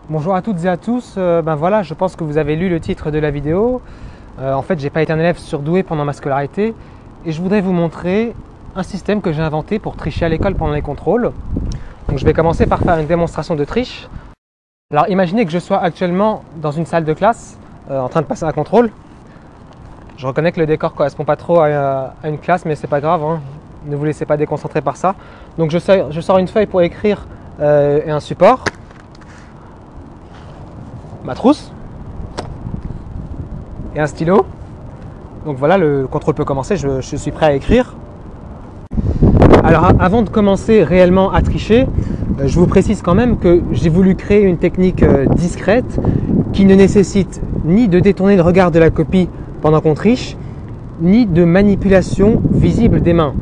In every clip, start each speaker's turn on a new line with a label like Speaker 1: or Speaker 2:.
Speaker 1: Bonjour à toutes et à tous, voilà, je pense que vous avez lu le titre de la vidéo. En fait, j'ai pas été un élève surdoué pendant ma scolarité et je voudrais vous montrer un système que j'ai inventé pour tricher à l'école pendant les contrôles. Donc je vais commencer par faire une démonstration de triche. Alors imaginez que je sois actuellement dans une salle de classe en train de passer un contrôle. Je reconnais que le décor ne correspond pas trop à une classe, mais c'est pas grave, hein. Ne vous laissez pas déconcentrer par ça. Donc je sors une feuille pour écrire et un support. Ma trousse et un stylo. Donc voilà, le contrôle peut commencer, je suis prêt à écrire. Alors avant de commencer réellement à tricher, je vous précise quand même que j'ai voulu créer une technique discrète qui ne nécessite ni de détourner le regard de la copie pendant qu'on triche, ni de manipulation visible des mains.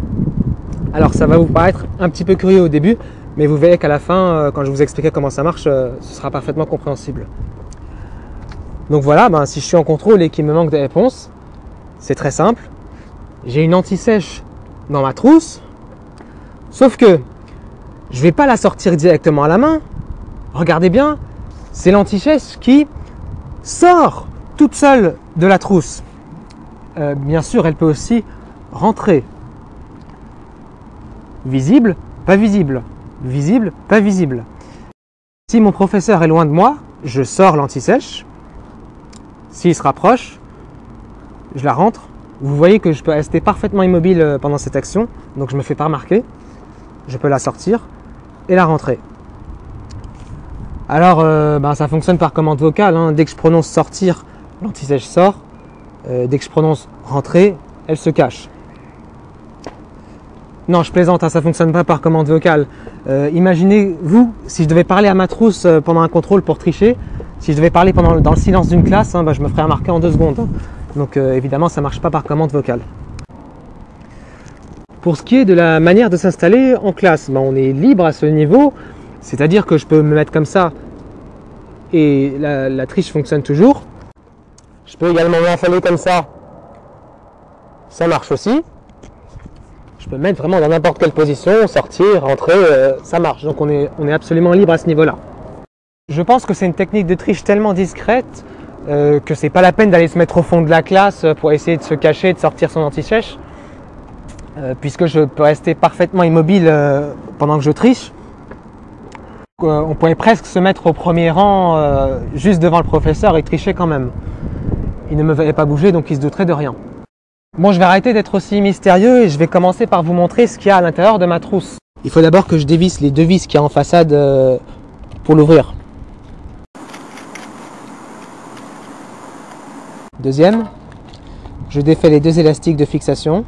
Speaker 1: Alors ça va vous paraître un petit peu curieux au début, mais vous verrez qu'à la fin, quand je vous expliquerai comment ça marche, ce sera parfaitement compréhensible. Donc voilà, si je suis en contrôle et qu'il me manque des réponses, c'est très simple. J'ai une anti-sèche dans ma trousse, sauf que je ne vais pas la sortir directement à la main. Regardez bien, c'est l'anti-sèche qui sort toute seule de la trousse. Bien sûr, elle peut aussi rentrer. Visible, pas visible. Visible, pas visible. Si mon professeur est loin de moi, je sors l'anti-sèche. S'il se rapproche, je la rentre. Vous voyez que je peux rester parfaitement immobile pendant cette action, donc je ne me fais pas remarquer. Je peux la sortir et la rentrer. Alors, ça fonctionne par commande vocale, hein. Dès que je prononce sortir, l'anti-sèche sort. Dès que je prononce rentrer, elle se cache. Non, je plaisante, hein, ça ne fonctionne pas par commande vocale. Imaginez-vous, si je devais parler à ma trousse pendant un contrôle pour tricher, si je devais parler dans le silence d'une classe, je me ferais remarquer en 2 secondes. Hein. Donc évidemment, ça ne marche pas par commande vocale. Pour ce qui est de la manière de s'installer en classe, on est libre à ce niveau, c'est-à-dire que je peux me mettre comme ça et la triche fonctionne toujours. Je peux également m'installer comme ça marche aussi. Je peux me mettre vraiment dans n'importe quelle position, sortir, rentrer, ça marche. Donc on est absolument libre à ce niveau-là. Je pense que c'est une technique de triche tellement discrète que c'est pas la peine d'aller se mettre au fond de la classe pour essayer de se cacher, de sortir son anti-sèche, puisque je peux rester parfaitement immobile pendant que je triche. On pourrait presque se mettre au premier rang juste devant le professeur et tricher quand même. Il ne me verrait pas bouger, donc il se douterait de rien. Bon, je vais arrêter d'être aussi mystérieux et je vais commencer par vous montrer ce qu'il y a à l'intérieur de ma trousse. Il faut d'abord que je dévisse les 2 vis qu'il y a en façade pour l'ouvrir. Deuxième, je défais les 2 élastiques de fixation.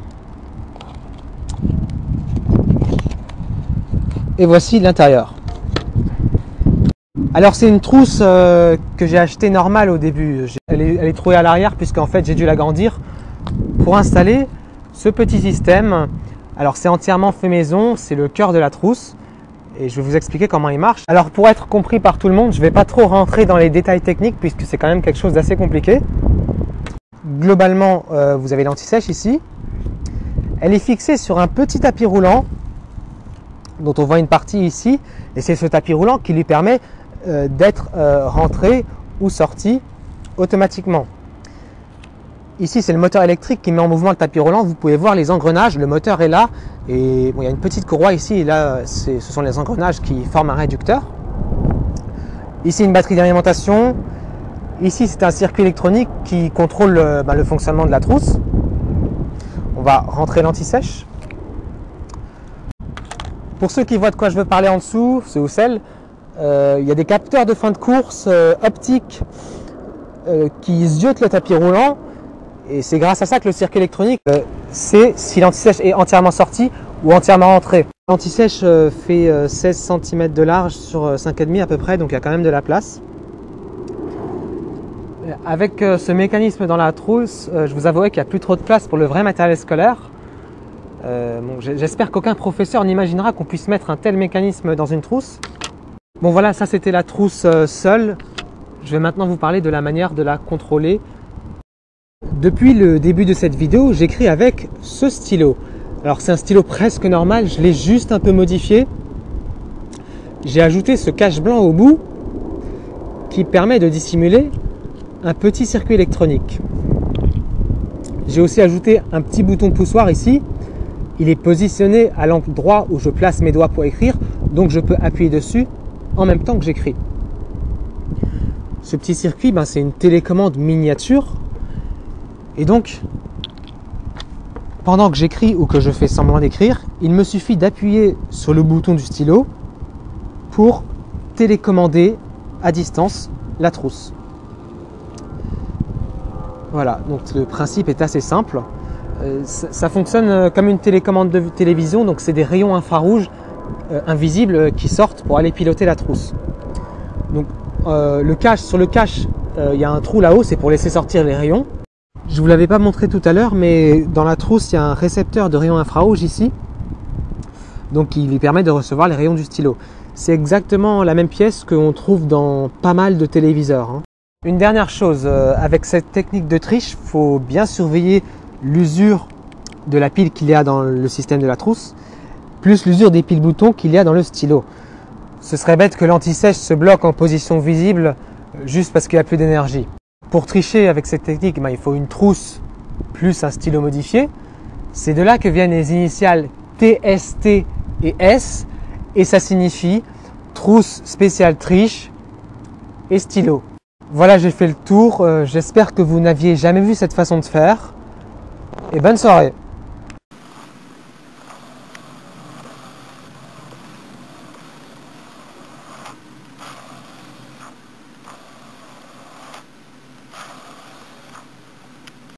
Speaker 1: Et voici l'intérieur. Alors c'est une trousse que j'ai achetée normale au début. Elle est trouée à l'arrière puisqu'en fait j'ai dû l'agrandir pour installer ce petit système. Alors c'est entièrement fait maison, c'est le cœur de la trousse et je vais vous expliquer comment il marche. Alors pour être compris par tout le monde, je ne vais pas trop rentrer dans les détails techniques puisque c'est quand même quelque chose d'assez compliqué. Globalement, vous avez l'anti-sèche ici. Elle est fixée sur un petit tapis roulant dont on voit une partie ici et c'est ce tapis roulant qui lui permet d'être rentré ou sorti automatiquement. Ici, c'est le moteur électrique qui met en mouvement le tapis roulant. Vous pouvez voir les engrenages, le moteur est là et il y a une petite courroie ici et là, ce sont les engrenages qui forment un réducteur. Ici, une batterie d'alimentation. Ici, c'est un circuit électronique qui contrôle le fonctionnement de la trousse. On va rentrer l'anti-sèche. Pour ceux qui voient de quoi je veux parler en dessous, ceux ou celles, il y a des capteurs de fin de course optiques qui ziotent le tapis roulant. Et c'est grâce à ça que le circuit électronique sait si l'anti-sèche est entièrement sorti ou entièrement rentré. L'anti-sèche fait 16 cm de large sur 5,5 à peu près, donc il y a quand même de la place. Avec ce mécanisme dans la trousse, je vous avouerai qu'il n'y a plus trop de place pour le vrai matériel scolaire. J'espère qu'aucun professeur n'imaginera qu'on puisse mettre un tel mécanisme dans une trousse. Bon voilà, ça c'était la trousse seule. Je vais maintenant vous parler de la manière de la contrôler. Depuis le début de cette vidéo, j'écris avec ce stylo. Alors c'est un stylo presque normal, je l'ai juste un peu modifié. J'ai ajouté ce cache blanc au bout qui permet de dissimuler un petit circuit électronique. J'ai aussi ajouté un petit bouton poussoir ici. Il est positionné à l'endroit où je place mes doigts pour écrire, donc je peux appuyer dessus en même temps que j'écris. Ce petit circuit, c'est une télécommande miniature. Et donc, pendant que j'écris ou que je fais semblant d'écrire, il me suffit d'appuyer sur le bouton du stylo pour télécommander à distance la trousse. Voilà, donc le principe est assez simple. Ça fonctionne comme une télécommande de télévision, donc c'est des rayons infrarouges invisibles qui sortent pour aller piloter la trousse. Donc sur le cache, il y a un trou là-haut, c'est pour laisser sortir les rayons. Je ne vous l'avais pas montré tout à l'heure, mais dans la trousse, il y a un récepteur de rayons infrarouges ici. Donc il lui permet de recevoir les rayons du stylo. C'est exactement la même pièce qu'on trouve dans pas mal de téléviseurs. Une dernière chose, avec cette technique de triche, il faut bien surveiller l'usure de la pile qu'il y a dans le système de la trousse, plus l'usure des piles boutons qu'il y a dans le stylo. Ce serait bête que l'anti-sèche se bloque en position visible juste parce qu'il n'y a plus d'énergie. Pour tricher avec cette technique, il faut une trousse plus un stylo modifié. C'est de là que viennent les initiales TST et S, et ça signifie trousse spéciale triche et stylo. Voilà, j'ai fait le tour. J'espère que vous n'aviez jamais vu cette façon de faire. Et bonne soirée!